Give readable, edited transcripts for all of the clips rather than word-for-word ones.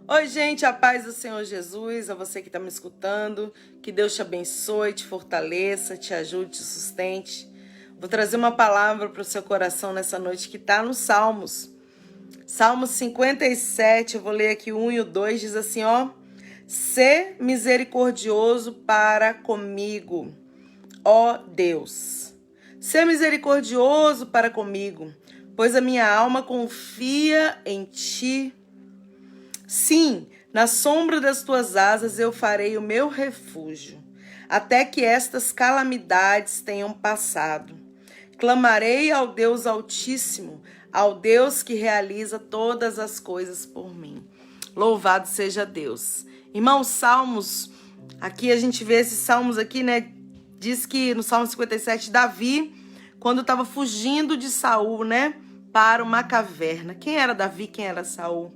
Oi, gente, a paz do Senhor Jesus, a você que está me escutando, que Deus te abençoe, te fortaleça, te ajude, te sustente. Vou trazer uma palavra para o seu coração nessa noite que está nos Salmos. Salmos 57, eu vou ler aqui o 1 e o 2, diz assim, ó. Sê misericordioso para comigo, ó Deus. Sê misericordioso para comigo, pois a minha alma confia em ti. Sim, na sombra das tuas asas eu farei o meu refúgio, até que estas calamidades tenham passado. Clamarei ao Deus Altíssimo, ao Deus que realiza todas as coisas por mim. Louvado seja Deus. Irmãos, Salmos, aqui a gente vê esses Salmos aqui, né? Diz que no Salmo 57, Davi, quando estava fugindo de Saul, né? Para uma caverna. Quem era Davi? Quem era Saul?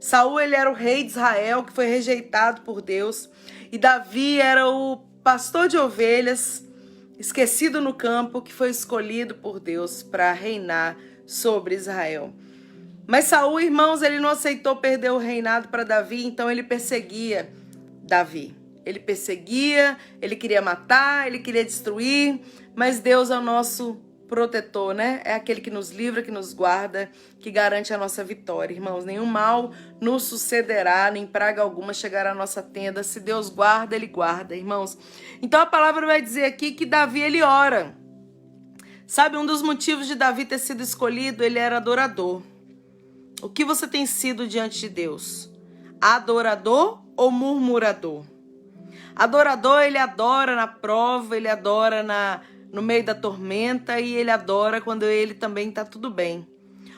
Saul, ele era o rei de Israel, que foi rejeitado por Deus. E Davi era o pastor de ovelhas, esquecido no campo, que foi escolhido por Deus para reinar sobre Israel. Mas Saul, irmãos, ele não aceitou perder o reinado para Davi, então ele perseguia Davi. Ele perseguia, ele queria matar, ele queria destruir, mas Deus é o nosso protetor, né? É aquele que nos livra, que nos guarda, que garante a nossa vitória, irmãos. Nenhum mal nos sucederá, nem praga alguma chegará à nossa tenda. Se Deus guarda, Ele guarda, irmãos. Então a palavra vai dizer aqui que Davi, ele ora. Sabe, um dos motivos de Davi ter sido escolhido, ele era adorador. O que você tem sido diante de Deus? Adorador ou murmurador? Adorador, ele adora na prova, ele adora no meio da tormenta e ele adora quando ele também está tudo bem.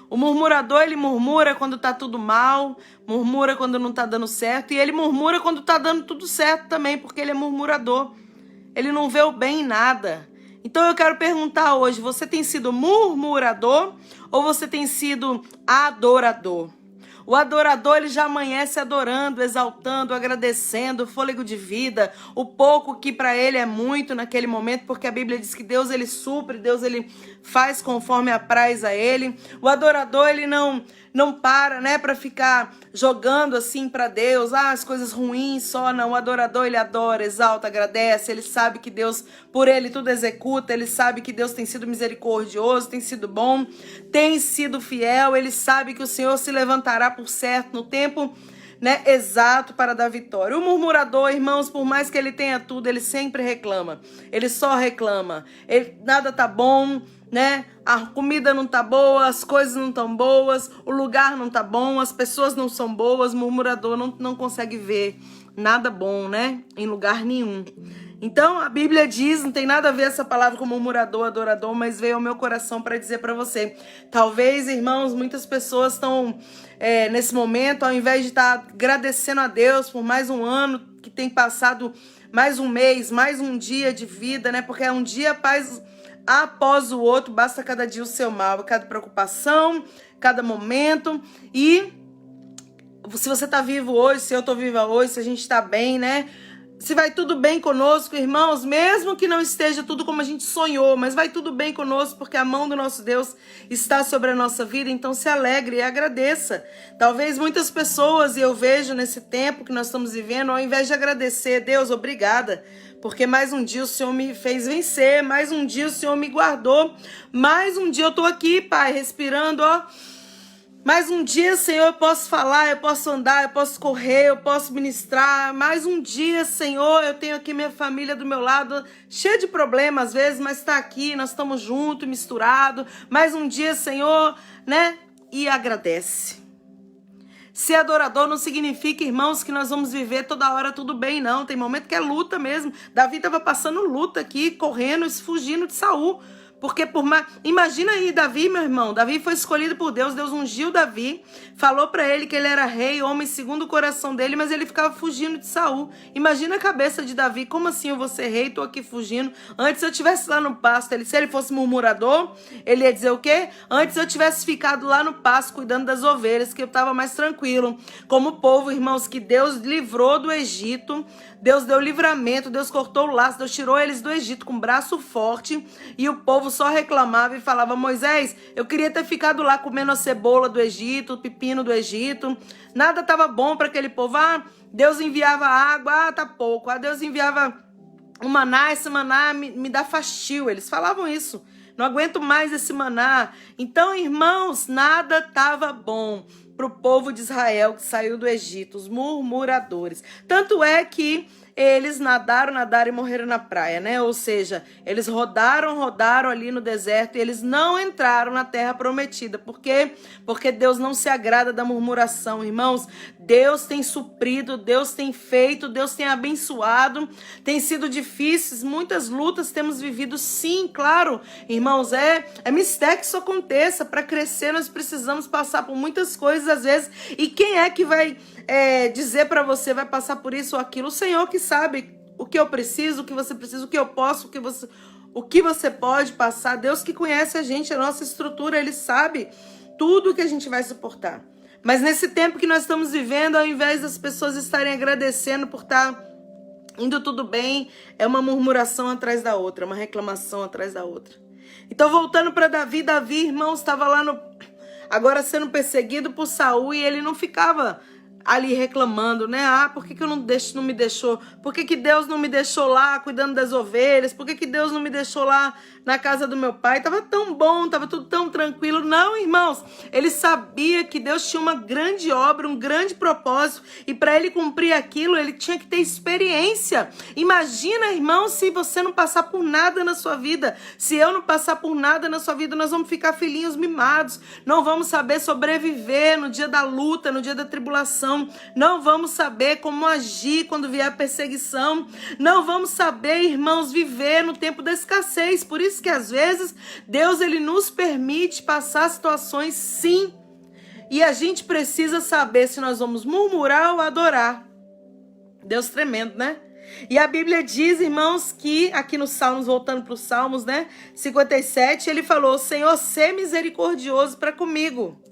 O murmurador, ele murmura quando está tudo mal, murmura quando não está dando certo e ele murmura quando está dando tudo certo também, porque ele é murmurador. Ele não vê o bem em nada. Então eu quero perguntar hoje, você tem sido murmurador ou você tem sido adorador? O adorador, ele já amanhece adorando, exaltando, agradecendo, fôlego de vida, o pouco que para ele é muito naquele momento, porque a Bíblia diz que Deus, ele supre, Deus, ele faz conforme apraz a ele. O adorador, ele não para, né, para ficar jogando assim para Deus, as coisas ruins só, não. O adorador, ele adora, exalta, agradece, ele sabe que Deus, por ele tudo executa, ele sabe que Deus tem sido misericordioso, tem sido bom, tem sido fiel, ele sabe que o Senhor se levantará por certo no tempo, né, exato para dar vitória. O murmurador, irmãos, por mais que ele tenha tudo, ele sempre reclama, ele só reclama, nada tá bom, né? A comida não tá boa, as coisas não tão boas, o lugar não tá bom, as pessoas não são boas, o murmurador não consegue ver nada bom, né? Em lugar nenhum. Então a Bíblia diz, não tem nada a ver essa palavra com murmurador, adorador, mas veio ao meu coração para dizer para você. Talvez, irmãos, muitas pessoas estão nesse momento, ao invés de estar agradecendo a Deus por mais um ano que tem passado, mais um mês, mais um dia de vida, né? Porque é um dia após o outro, basta cada dia o seu mal, cada preocupação, cada momento. E se você está vivo hoje, se eu estou viva hoje, se a gente está bem, né? Se vai tudo bem conosco, irmãos, mesmo que não esteja tudo como a gente sonhou, mas vai tudo bem conosco, porque a mão do nosso Deus está sobre a nossa vida, então se alegre e agradeça. Talvez muitas pessoas, e eu vejo nesse tempo que nós estamos vivendo, ao invés de agradecer, Deus, obrigada, porque mais um dia o Senhor me fez vencer, mais um dia o Senhor me guardou, mais um dia eu estou aqui, Pai, respirando, ó. Mais um dia, Senhor, eu posso falar, eu posso andar, eu posso correr, eu posso ministrar. Mais um dia, Senhor, eu tenho aqui minha família do meu lado, cheia de problemas às vezes, mas está aqui, nós estamos juntos, misturados. Mais um dia, Senhor, né? E agradece. Ser adorador não significa, irmãos, que nós vamos viver toda hora tudo bem, não. Tem momento que é luta mesmo. Davi estava passando luta aqui, correndo, fugindo de Saul. Porque imagina aí Davi, meu irmão, Davi foi escolhido por Deus, Deus ungiu Davi, falou para ele que ele era rei, homem segundo o coração dele, mas ele ficava fugindo de Saul. Imagina a cabeça de Davi, como assim eu vou ser rei, tô aqui fugindo? Antes eu tivesse lá no pasto, se ele fosse murmurador, ele ia dizer o quê? Antes eu tivesse ficado lá no pasto cuidando das ovelhas, que eu estava mais tranquilo. Como o povo, irmãos, que Deus livrou do Egito, Deus deu livramento, Deus cortou o laço, Deus tirou eles do Egito com braço forte, e o povo povo só reclamava e falava: Moisés, eu queria ter ficado lá comendo a cebola do Egito, o pepino do Egito. Nada estava bom para aquele povo. Deus enviava água, tá pouco. Deus enviava o maná, esse maná me dá fastio. Eles falavam isso. Não aguento mais esse maná. Então, irmãos, nada estava bom para o povo de Israel que saiu do Egito, os murmuradores. Tanto é que eles nadaram e morreram na praia, né? Ou seja, eles rodaram ali no deserto e eles não entraram na terra prometida. Por quê? Porque Deus não se agrada da murmuração, irmãos. Deus tem suprido, Deus tem feito, Deus tem abençoado. Tem sido difíceis, muitas lutas temos vivido, sim, claro. Irmãos, é mistério que isso aconteça. Para crescer, nós precisamos passar por muitas coisas às vezes. E quem é que vai dizer para você, vai passar por isso ou aquilo? O Senhor que sabe o que eu preciso, o que você precisa, o que eu posso, o que você pode passar. Deus que conhece a gente, a nossa estrutura, Ele sabe tudo o que a gente vai suportar. Mas nesse tempo que nós estamos vivendo, ao invés das pessoas estarem agradecendo por estar indo tudo bem, é uma murmuração atrás da outra, uma reclamação atrás da outra. Então, voltando para Davi, irmãos, estava lá agora sendo perseguido por Saul e ele não ficava ali reclamando, né? Por que eu não me deixou? Por que Deus não me deixou lá cuidando das ovelhas? Por que Deus não me deixou lá na casa do meu pai? Tava tão bom, tava tudo tão tranquilo. Não, irmãos, ele sabia que Deus tinha uma grande obra, um grande propósito, e para ele cumprir aquilo, ele tinha que ter experiência. Imagina, irmãos, se você não passar por nada na sua vida, se eu não passar por nada na sua vida, nós vamos ficar filhinhos mimados, não vamos saber sobreviver no dia da luta, no dia da tribulação, não vamos saber como agir quando vier a perseguição, não vamos saber, irmãos, viver no tempo da escassez. Por isso que às vezes Deus, ele nos permite passar situações, sim, e a gente precisa saber se nós vamos murmurar ou adorar. Deus tremendo, né? E a Bíblia diz, irmãos, que aqui nos Salmos, voltando para os Salmos, né, 57, ele falou: Senhor, sê misericordioso para comigo.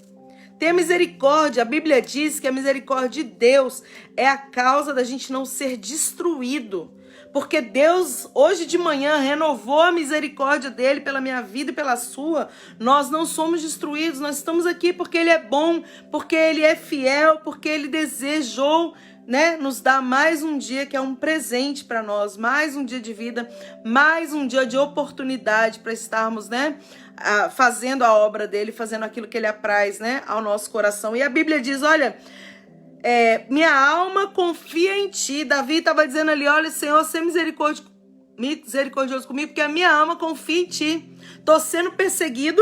Tenha misericórdia. A Bíblia diz que a misericórdia de Deus é a causa da gente não ser destruído. Porque Deus, hoje de manhã, renovou a misericórdia dele pela minha vida e pela sua. Nós não somos destruídos, nós estamos aqui porque ele é bom, porque ele é fiel, porque ele desejou, né, nos dar mais um dia que é um presente para nós, mais um dia de vida, mais um dia de oportunidade para estarmos, né, fazendo a obra dele, fazendo aquilo que ele apraz, né, ao nosso coração. E a Bíblia diz, olha, minha alma confia em ti. Davi estava dizendo ali, olha, Senhor, ser misericordioso comigo, porque a minha alma confia em ti. Estou sendo perseguido,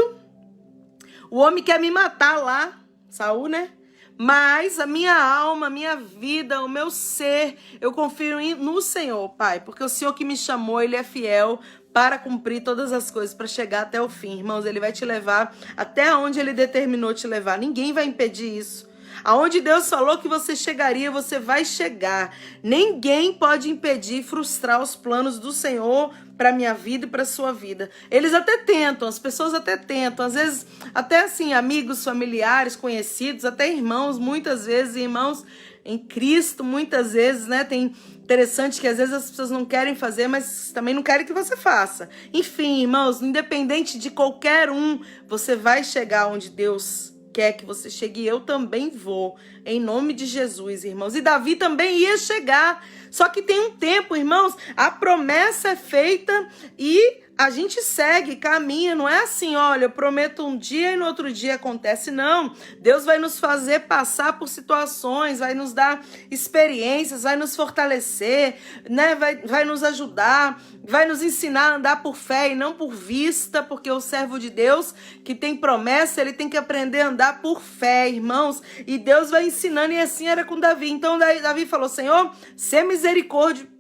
o homem quer me matar lá, Saul, né? Mas a minha alma, a minha vida, o meu ser, eu confio no Senhor, Pai, porque o Senhor que me chamou, Ele é fiel para cumprir todas as coisas, para chegar até o fim. Irmãos, Ele vai te levar até onde Ele determinou te levar. Ninguém vai impedir isso. Aonde Deus falou que você chegaria, você vai chegar. Ninguém pode impedir, frustrar os planos do Senhor para a minha vida e para a sua vida. Eles até tentam, as pessoas até tentam, às vezes até assim, amigos, familiares, conhecidos, até irmãos, muitas vezes, irmãos em Cristo, muitas vezes, né, tem interessante que às vezes as pessoas não querem fazer, mas também não querem que você faça. Enfim, irmãos, independente de qualquer um, você vai chegar onde Deus quer que você chegue, e eu também vou, em nome de Jesus, irmãos. E Davi também ia chegar, só que tem um tempo, irmãos, a promessa é feita e a gente segue, caminha, não é assim, olha, eu prometo um dia e no outro dia acontece, não. Deus vai nos fazer passar por situações, vai nos dar experiências, vai nos fortalecer, né? Vai nos ajudar, vai nos ensinar a andar por fé e não por vista, porque o servo de Deus que tem promessa, ele tem que aprender a andar por fé, irmãos, e Deus vai ensinando, e assim era com Davi. Então Davi falou, Senhor, sê misericordioso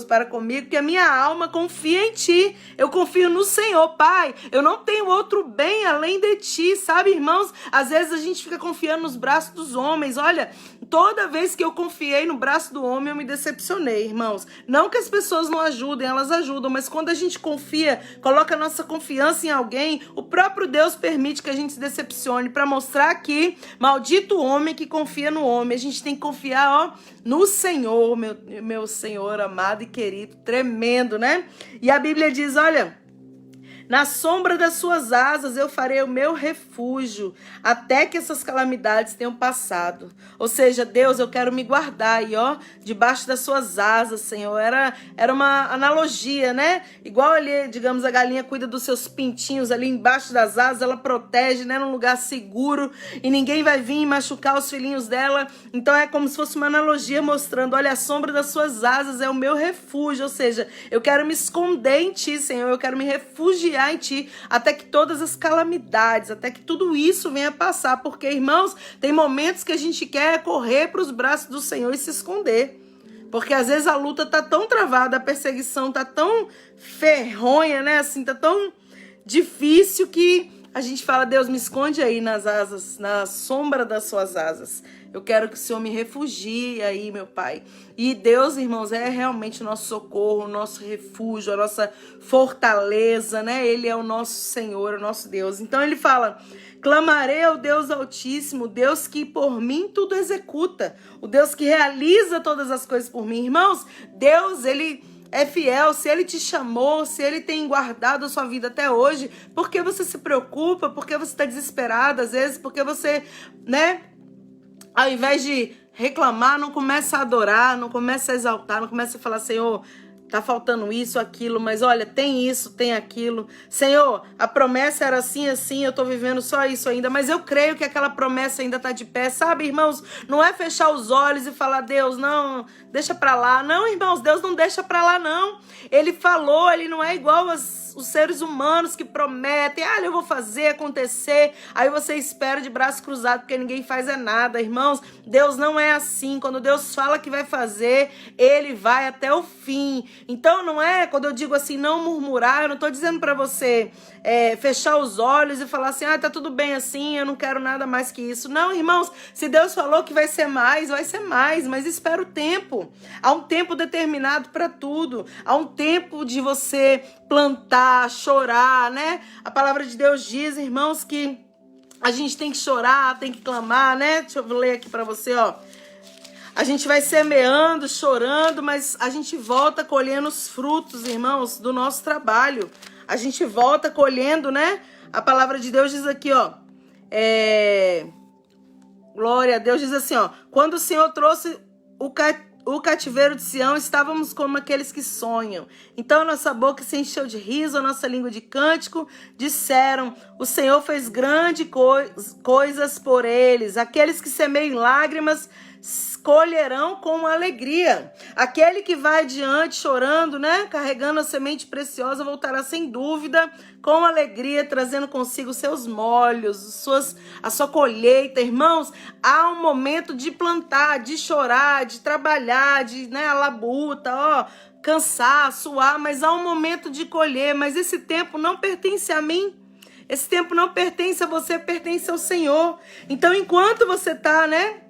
para comigo, que a minha alma confia em ti, eu confio no Senhor, Pai, eu não tenho outro bem além de ti, sabe, irmãos? Às vezes a gente fica confiando nos braços dos homens. Olha, toda vez que eu confiei no braço do homem, eu me decepcionei, irmãos. Não que as pessoas não ajudem, elas ajudam, mas quando a gente confia, coloca a nossa confiança em alguém, o próprio Deus permite que a gente se decepcione, para mostrar que maldito o homem que confia no homem. A gente tem que confiar, ó, no Senhor, meu Senhor amado e querido, tremendo, né? E a Bíblia diz, olha, Na sombra das suas asas eu farei o meu refúgio, até que essas calamidades tenham passado. Ou seja, Deus, eu quero me guardar aí, ó, debaixo das suas asas, Senhor. Era uma analogia, né? Igual ali, digamos, a galinha cuida dos seus pintinhos ali embaixo das asas, ela protege, né, num lugar seguro, e ninguém vai vir machucar os filhinhos dela. Então é como se fosse uma analogia mostrando, olha, a sombra das suas asas é o meu refúgio. Ou seja, eu quero me esconder em ti, Senhor, eu quero me refugiar em ti, até que todas as calamidades, até que tudo isso venha passar. Porque, irmãos, tem momentos que a gente quer correr para os braços do Senhor e se esconder. Porque às vezes a luta tá tão travada, a perseguição tá tão ferronha, né? Assim, tá tão difícil que a gente fala, Deus, me esconde aí nas asas, na sombra das suas asas. Eu quero que o Senhor me refugie aí, meu Pai. E Deus, irmãos, é realmente o nosso socorro, o nosso refúgio, a nossa fortaleza, né? Ele é o nosso Senhor, o nosso Deus. Então ele fala, clamarei ao Deus Altíssimo, Deus que por mim tudo executa, o Deus que realiza todas as coisas por mim. Irmãos, Deus, ele é fiel. Se ele te chamou, se ele tem guardado a sua vida até hoje, por que você se preocupa? Por que você está desesperado às vezes? Porque você, né, ao invés de reclamar, não começa a adorar, não começa a exaltar, não começa a falar, Senhor, tá faltando isso, aquilo, mas olha, tem isso, tem aquilo. Senhor, a promessa era assim, assim, eu tô vivendo só isso ainda, mas eu creio que aquela promessa ainda tá de pé, sabe, irmãos? Não é fechar os olhos e falar, Deus, não, deixa pra lá. Não, irmãos, Deus não deixa pra lá, não. Ele falou, ele não é igual os seres humanos que prometem, eu vou fazer acontecer, aí você espera de braço cruzado, porque ninguém faz nada, irmãos. Deus não é assim. Quando Deus fala que vai fazer, ele vai até o fim. Então não é, quando eu digo assim, não murmurar, eu não tô dizendo pra você fechar os olhos e falar assim, tá tudo bem assim, eu não quero nada mais que isso. Não, irmãos, se Deus falou que vai ser mais, vai ser mais, mas espera o tempo. Há um tempo determinado para tudo. Há um tempo de você plantar, chorar, né? A palavra de Deus diz, irmãos, que a gente tem que chorar, tem que clamar, né? Deixa eu ler aqui para você, ó. A gente vai semeando, chorando, mas a gente volta colhendo os frutos, irmãos, do nosso trabalho. A gente volta colhendo, né? A palavra de Deus diz aqui, ó. Glória a Deus, diz assim, ó. Quando o Senhor trouxe o cativeiro de Sião, estávamos como aqueles que sonham. Então a nossa boca se encheu de riso, a nossa língua de cântico. Disseram, o Senhor fez grandes coisas por eles. Aqueles que semeiam lágrimas colherão com alegria. Aquele que vai adiante chorando, né, carregando a semente preciosa, voltará sem dúvida com alegria, trazendo consigo seus molhos, a sua colheita. Irmãos, há um momento de plantar, de chorar, de trabalhar, de, né, a labuta, ó, cansar, suar, mas há um momento de colher. Mas esse tempo não pertence a mim. Esse tempo não pertence a você, pertence ao Senhor. Então, enquanto você tá, né,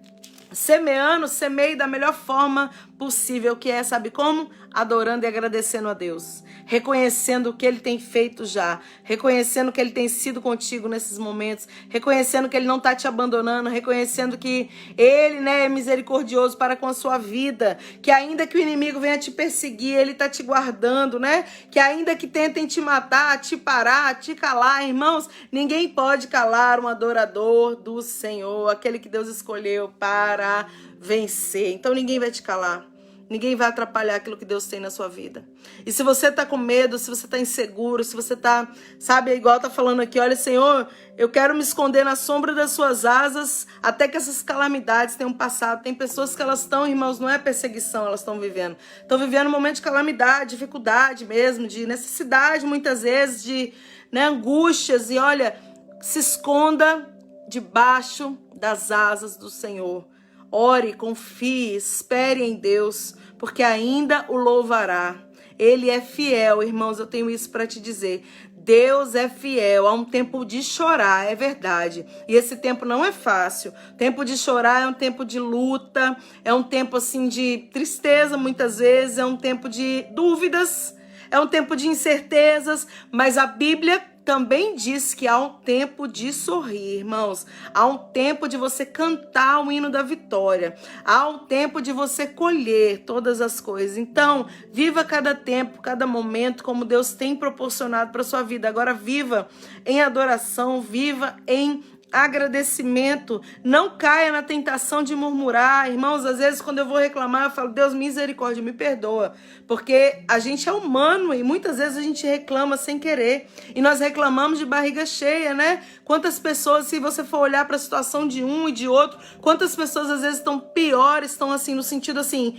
semeando, semeie da melhor forma possível, que é, sabe como? Adorando e agradecendo a Deus, reconhecendo o que Ele tem feito já, reconhecendo que Ele tem sido contigo nesses momentos, reconhecendo que Ele não está te abandonando, reconhecendo que Ele, né, é misericordioso para com a sua vida, que ainda que o inimigo venha te perseguir, Ele está te guardando, né, que ainda que tentem te matar, te parar, te calar, irmãos, ninguém pode calar um adorador do Senhor, aquele que Deus escolheu para vencer. Então ninguém vai te calar. Ninguém vai atrapalhar aquilo que Deus tem na sua vida. E se você tá com medo, se você tá inseguro, se você tá, sabe, igual tá falando aqui, olha, Senhor, eu quero me esconder na sombra das suas asas até que essas calamidades tenham passado. Tem pessoas que elas estão, irmãos, não é perseguição, elas estão vivendo. Estão vivendo um momento de calamidade, dificuldade mesmo, de necessidade muitas vezes, de, né, angústias. E olha, se esconda debaixo das asas do Senhor. Ore, confie, espere em Deus, porque ainda o louvará. Ele é fiel, irmãos, eu tenho isso para te dizer. Deus é fiel. Há um tempo de chorar, é verdade. E esse tempo não é fácil. Tempo de chorar é um tempo de luta, é um tempo assim de tristeza muitas vezes, é um tempo de dúvidas, é um tempo de incertezas, mas a Bíblia também diz que há um tempo de sorrir, irmãos. Há um tempo de você cantar o hino da vitória. Há um tempo de você colher todas as coisas. Então, viva cada tempo, cada momento, como Deus tem proporcionado para sua vida. Agora, viva em adoração, viva em agradecimento. Não caia na tentação de murmurar. Irmãos, às vezes quando eu vou reclamar, eu falo, Deus, misericórdia, me perdoa. Porque a gente é humano e muitas vezes a gente reclama sem querer. E nós reclamamos de barriga cheia, né? Quantas pessoas, se você for olhar para a situação de um e de outro, quantas pessoas às vezes estão piores, estão assim, no sentido assim,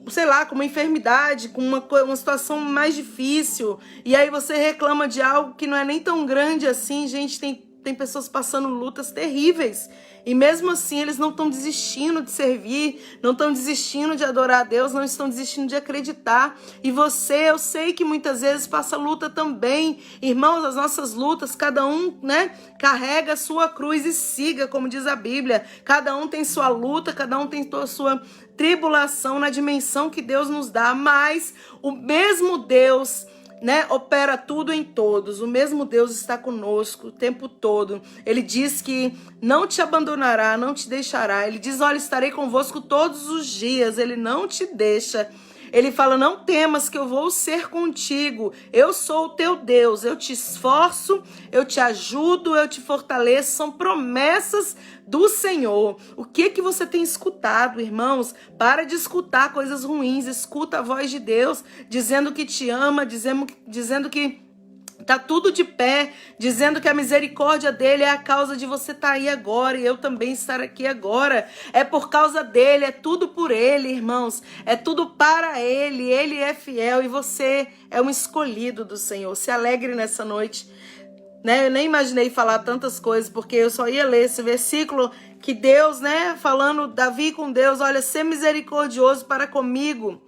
sei lá, com uma enfermidade, com uma situação mais difícil. E aí você reclama de algo que não é nem tão grande assim. Gente, tem pessoas passando lutas terríveis. E mesmo assim, eles não estão desistindo de servir, não estão desistindo de adorar a Deus, não estão desistindo de acreditar. E você, eu sei que muitas vezes passa luta também. Irmãos, as nossas lutas, cada um, né, carrega a sua cruz e siga, como diz a Bíblia. Cada um tem sua luta, cada um tem sua tribulação na dimensão que Deus nos dá. Mas o mesmo Deus, né, opera tudo em todos. O mesmo Deus está conosco o tempo todo. Ele diz que não te abandonará, não te deixará. Ele diz, olha, estarei convosco todos os dias. Ele não te deixa. Ele fala, não temas que eu vou ser contigo. Eu sou o teu Deus. Eu te esforço, eu te ajudo, eu te fortaleço. São promessas do Senhor. O que você tem escutado, irmãos? Para de escutar coisas ruins. Escuta a voz de Deus dizendo que te ama, dizendo que tá tudo de pé, dizendo que a misericórdia dele é a causa de você estar aí agora e eu também estar aqui agora. É por causa dele, é tudo por ele, irmãos. É tudo para ele. Ele é fiel e você é um escolhido do Senhor. Se alegre nessa noite. Né? Eu nem imaginei falar tantas coisas, porque eu só ia ler esse versículo que Deus, né, falando, Davi com Deus, olha, ser misericordioso para comigo.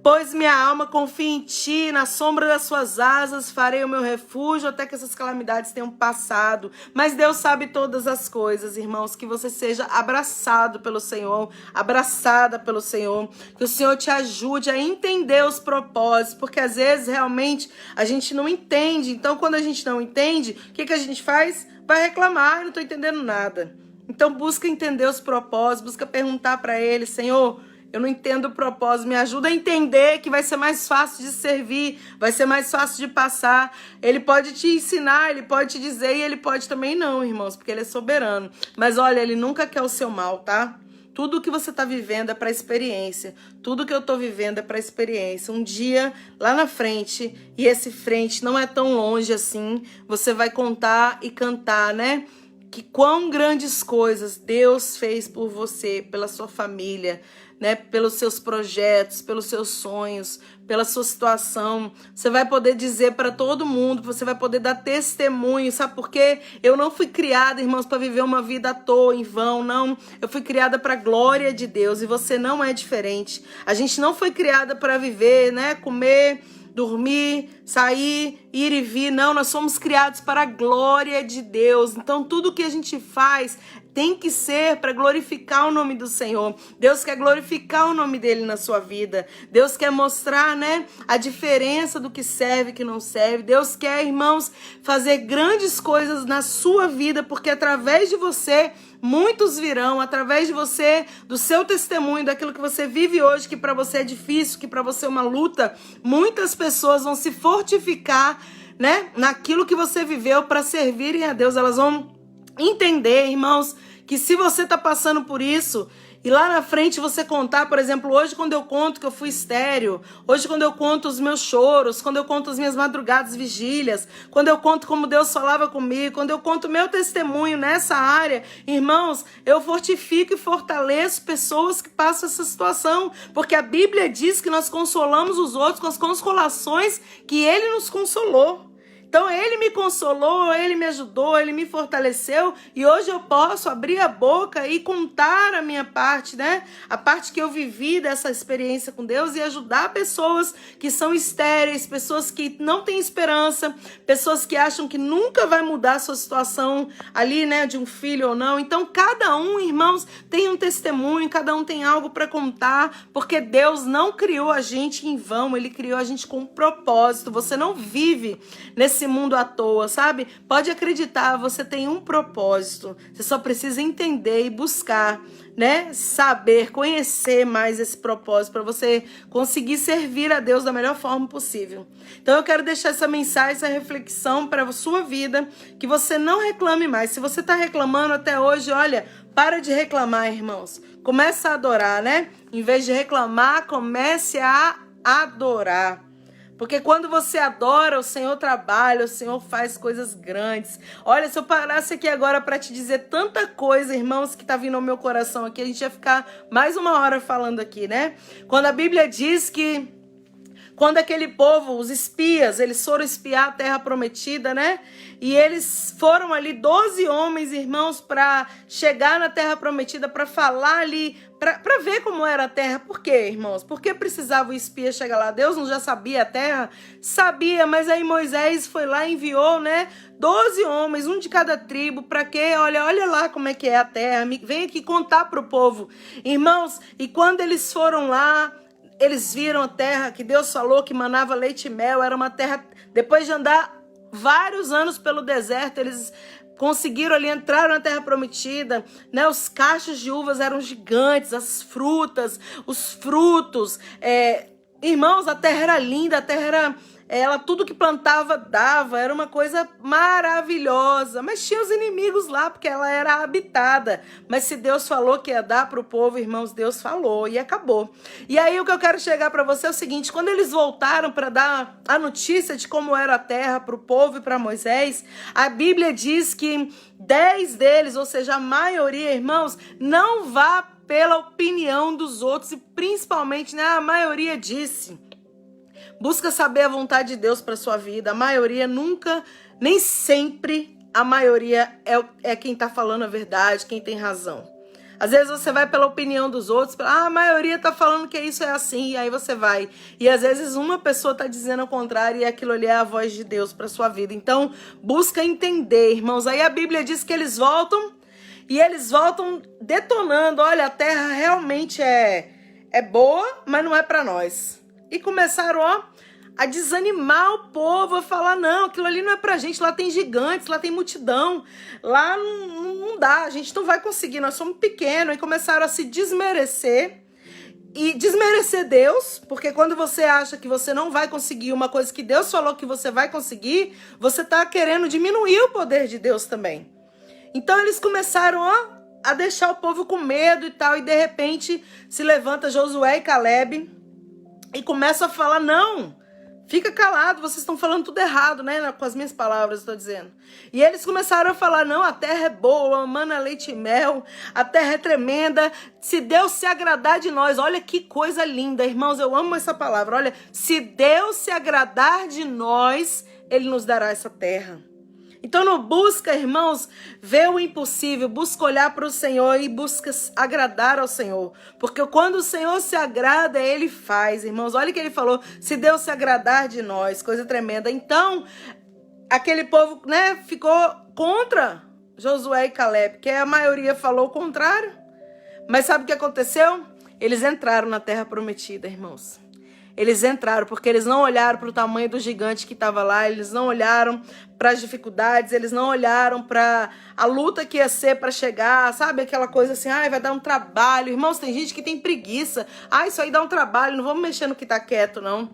Pois minha alma confia em ti, na sombra das suas asas farei o meu refúgio até que essas calamidades tenham passado. Mas Deus sabe todas as coisas, irmãos, que você seja abraçado pelo Senhor, abraçada pelo Senhor, que o Senhor te ajude a entender os propósitos, porque às vezes realmente a gente não entende. Então quando a gente não entende, o que a gente faz? Vai reclamar, não estou entendendo nada. Então busca entender os propósitos, busca perguntar para ele, Senhor, eu não entendo o propósito, me ajuda a entender que vai ser mais fácil de servir, vai ser mais fácil de passar. Ele pode te ensinar, ele pode te dizer e ele pode também não, irmãos, porque ele é soberano. Mas olha, ele nunca quer o seu mal, tá? Tudo que você está vivendo é para experiência. Tudo que eu estou vivendo é para experiência. Um dia, lá na frente, e esse frente não é tão longe assim, você vai contar e cantar, né? Que quão grandes coisas Deus fez por você, pela sua família, né, pelos seus projetos, pelos seus sonhos, pela sua situação. Você vai poder dizer para todo mundo, você vai poder dar testemunho, sabe por quê? Eu não fui criada, irmãos, para viver uma vida à toa, em vão, não. Eu fui criada para a glória de Deus e você não é diferente. A gente não foi criada para viver, né, comer, dormir, sair, ir e vir. Não, nós somos criados para a glória de Deus. Então tudo que a gente faz tem que ser para glorificar o nome do Senhor. Deus quer glorificar o nome dele na sua vida. Deus quer mostrar, né, a diferença do que serve e que não serve. Deus quer, irmãos, fazer grandes coisas na sua vida, porque através de você muitos virão, através de você, do seu testemunho, daquilo que você vive hoje, que para você é difícil, que para você é uma luta, muitas pessoas vão se fortificar, né, naquilo que você viveu para servirem a Deus. Elas vão entender, irmãos, que se você está passando por isso e lá na frente você contar, por exemplo, hoje quando eu conto que eu fui estéril, hoje quando eu conto os meus choros, quando eu conto as minhas madrugadas vigílias, quando eu conto como Deus falava comigo, quando eu conto o meu testemunho nessa área, irmãos, eu fortifico e fortaleço pessoas que passam essa situação, porque a Bíblia diz que nós consolamos os outros com as consolações que Ele nos consolou. Então ele me consolou, ele me ajudou, ele me fortaleceu e hoje eu posso abrir a boca e contar a minha parte, né? A parte que eu vivi dessa experiência com Deus e ajudar pessoas que são estéreis, pessoas que não têm esperança, pessoas que acham que nunca vai mudar a sua situação ali, né? De um filho ou não. Então cada um, irmãos, tem um testemunho, cada um tem algo para contar, porque Deus não criou a gente em vão, Ele criou a gente com um propósito. Você não vive nesse nesse mundo à toa, sabe? Pode acreditar, você tem um propósito. Você só precisa entender e buscar, né? Saber, conhecer mais esse propósito para você conseguir servir a Deus da melhor forma possível. Então eu quero deixar essa mensagem, essa reflexão para a sua vida, que você não reclame mais. Se você está reclamando até hoje, olha, para de reclamar, irmãos. Começa a adorar, né? Em vez de reclamar, comece a adorar. Porque quando você adora, o Senhor trabalha, o Senhor faz coisas grandes. Olha, se eu parasse aqui agora para te dizer tanta coisa, irmãos, que tá vindo ao meu coração aqui, a gente ia ficar mais uma hora falando aqui, né? Quando a Bíblia diz que quando aquele povo, os espias, eles foram espiar a terra prometida, né? E eles foram ali 12 homens, irmãos, para chegar na terra prometida, para falar ali, para ver como era a terra. Por quê, irmãos? Por que precisava o espia chegar lá? Deus não já sabia a terra? Sabia, mas aí Moisés foi lá e enviou, né? 12 homens, um de cada tribo, para quê? Olha lá como é que é a terra. Vem aqui contar para o povo. Irmãos, e quando eles foram lá, eles viram a terra que Deus falou que manava leite e mel. Era uma terra, depois de andar vários anos pelo deserto, eles conseguiram ali, entraram na terra prometida, né? Os cachos de uvas eram gigantes, as frutas, os frutos. Irmãos, a terra era linda, a terra era... tudo que plantava dava, era uma coisa maravilhosa, mas tinha os inimigos lá, porque ela era habitada, mas se Deus falou que ia dar para o povo, irmãos, Deus falou e acabou. E aí o que eu quero chegar para você é o seguinte, quando eles voltaram para dar a notícia de como era a terra para o povo e para Moisés, a Bíblia diz que 10 deles, ou seja, a maioria, irmãos, não vá pela opinião dos outros, e principalmente, né, a maioria disse... Busca saber a vontade de Deus para sua vida. A maioria nunca, nem sempre, a maioria é quem está falando a verdade, quem tem razão. Às vezes você vai pela opinião dos outros, a maioria está falando que isso é assim, e aí você vai. E às vezes uma pessoa está dizendo o contrário, e aquilo ali é a voz de Deus para sua vida. Então, busca entender, irmãos. Aí a Bíblia diz que eles voltam, e eles voltam detonando. Olha, a terra realmente é boa, mas não é para nós. E começaram, a desanimar o povo, a falar, não, aquilo ali não é pra gente, lá tem gigantes, lá tem multidão, lá não dá, a gente não vai conseguir, nós somos pequenos. E começaram a se desmerecer, e desmerecer Deus, porque quando você acha que você não vai conseguir uma coisa que Deus falou que você vai conseguir, você tá querendo diminuir o poder de Deus também. Então eles começaram, a deixar o povo com medo e tal, e de repente se levanta Josué e Calebe, e começa a falar, não, fica calado, vocês estão falando tudo errado, né? Com as minhas palavras, eu estou dizendo. E eles começaram a falar, não, a terra é boa, mana leite e mel, a terra é tremenda, se Deus se agradar de nós, olha que coisa linda, irmãos, eu amo essa palavra, olha, se Deus se agradar de nós, Ele nos dará essa terra. Então não busca, irmãos, ver o impossível, busca olhar para o Senhor e busca agradar ao Senhor. Porque quando o Senhor se agrada, Ele faz, irmãos. Olha o que Ele falou, se Deus se agradar de nós, coisa tremenda. Então, aquele povo, né, ficou contra Josué e Calebe, que a maioria falou o contrário. Mas sabe o que aconteceu? Eles entraram na terra prometida, irmãos. Eles entraram porque eles não olharam para o tamanho do gigante que estava lá, eles não olharam para as dificuldades, eles não olharam para a luta que ia ser para chegar, sabe? Aquela coisa assim, vai dar um trabalho. Irmãos, tem gente que tem preguiça. Isso aí dá um trabalho, não vamos mexer no que está quieto, não.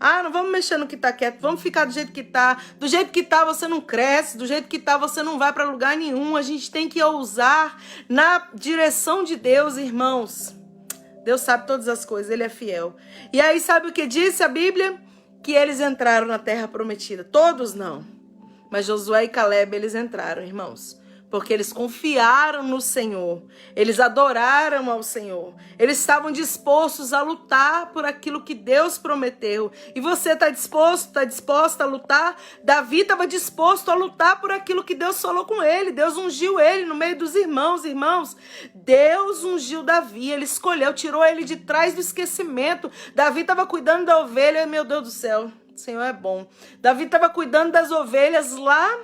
Não vamos mexer no que está quieto, vamos ficar do jeito que está. Do jeito que está você não cresce, do jeito que está você não vai para lugar nenhum. A gente tem que ousar na direção de Deus, irmãos. Deus sabe todas as coisas, Ele é fiel. E aí sabe o que disse a Bíblia? Que eles entraram na terra prometida. Todos não. Mas Josué e Calebe, eles entraram, irmãos. Porque eles confiaram no Senhor. Eles adoraram ao Senhor. Eles estavam dispostos a lutar por aquilo que Deus prometeu. E você está disposto, está disposta a lutar? Davi estava disposto a lutar por aquilo que Deus falou com ele. Deus ungiu ele no meio dos irmãos. Irmãos, Deus ungiu Davi. Ele escolheu, tirou ele de trás do esquecimento. Davi estava cuidando da ovelha. Meu Deus do céu, o Senhor é bom. Davi estava cuidando das ovelhas lá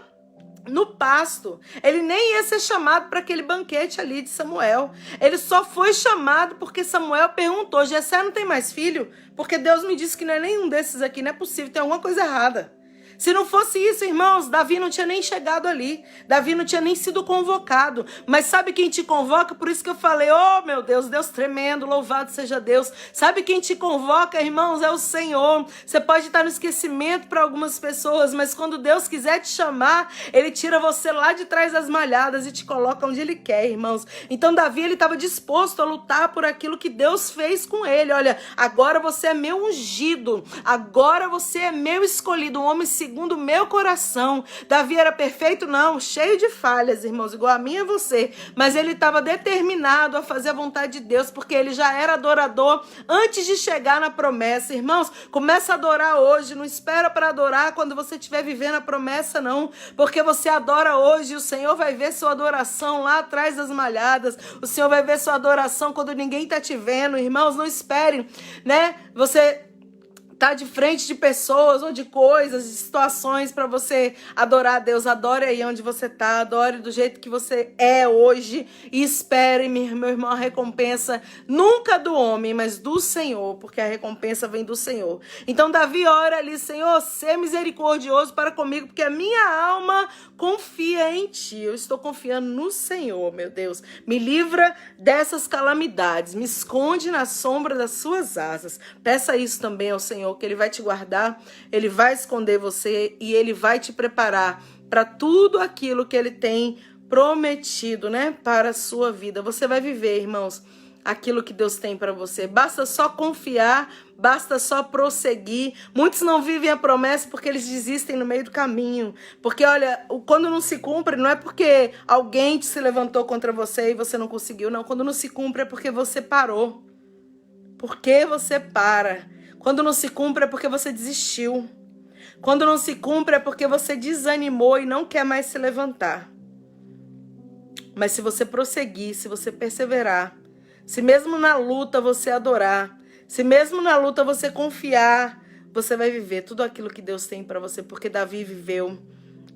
no pasto. Ele nem ia ser chamado para aquele banquete ali de Samuel. Ele só foi chamado porque Samuel perguntou, Jessé não tem mais filho? Porque Deus me disse que não é nenhum desses aqui, não é possível, tem alguma coisa errada. Se não fosse isso, irmãos, Davi não tinha nem chegado ali. Davi não tinha nem sido convocado. Mas sabe quem te convoca? Por isso que eu falei, oh meu Deus, Deus tremendo, louvado seja Deus. Sabe quem te convoca, irmãos? É o Senhor. Você pode estar no esquecimento para algumas pessoas, mas quando Deus quiser te chamar, Ele tira você lá de trás das malhadas e te coloca onde Ele quer, irmãos. Então Davi, ele estava disposto a lutar por aquilo que Deus fez com ele. Olha, agora você é meu ungido, agora você é meu escolhido, um homem segundo o meu coração. Davi era perfeito? Não, cheio de falhas, irmãos, igual a mim e você. Mas ele estava determinado a fazer a vontade de Deus, porque ele já era adorador antes de chegar na promessa. Irmãos, começa a adorar hoje, não espera para adorar quando você estiver vivendo a promessa, não. Porque você adora hoje, o Senhor vai ver sua adoração lá atrás das malhadas. O Senhor vai ver sua adoração quando ninguém está te vendo. Irmãos, não esperem, né? Você tá de frente de pessoas ou de coisas, de situações para você adorar a Deus. Adore aí onde você tá, adore do jeito que você é hoje e espere, meu irmão, a recompensa nunca do homem, mas do Senhor, porque a recompensa vem do Senhor. Então Davi ora ali, Senhor, sê misericordioso para comigo, porque a minha alma confia em Ti. Eu estou confiando no Senhor, meu Deus. Me livra dessas calamidades, me esconde na sombra das Suas asas. Peça isso também ao Senhor, que Ele vai te guardar, Ele vai esconder você e Ele vai te preparar para tudo aquilo que Ele tem prometido, né, para a sua vida. Você vai viver, irmãos, aquilo que Deus tem para você. Basta só confiar, basta só prosseguir. Muitos não vivem a promessa porque eles desistem no meio do caminho. Porque, olha, quando não se cumpre, não é porque alguém se levantou contra você e você não conseguiu, não. Quando não se cumpre é porque você parou. Por que você para? Quando não se cumpre é porque você desistiu. Quando não se cumpre é porque você desanimou e não quer mais se levantar. Mas se você prosseguir, se você perseverar, se mesmo na luta você adorar, se mesmo na luta você confiar, você vai viver tudo aquilo que Deus tem para você, porque Davi viveu,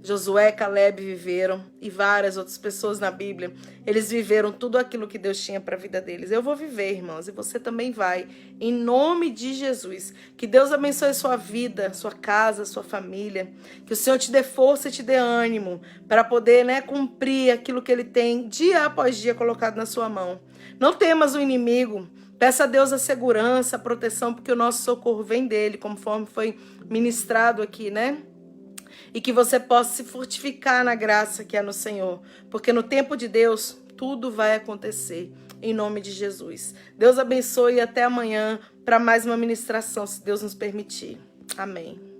Josué, Caleb viveram e várias outras pessoas na Bíblia, eles viveram tudo aquilo que Deus tinha para a vida deles. Eu vou viver, irmãos, e você também vai, em nome de Jesus. Que Deus abençoe sua vida, sua casa, sua família, que o Senhor te dê força e te dê ânimo para poder, né, cumprir aquilo que Ele tem dia após dia colocado na sua mão. Não temas o inimigo, peça a Deus a segurança, a proteção, porque o nosso socorro vem dele, conforme foi ministrado aqui, né? E que você possa se fortificar na graça que é no Senhor, porque no tempo de Deus tudo vai acontecer, em nome de Jesus. Deus abençoe e até amanhã para mais uma ministração, se Deus nos permitir. Amém.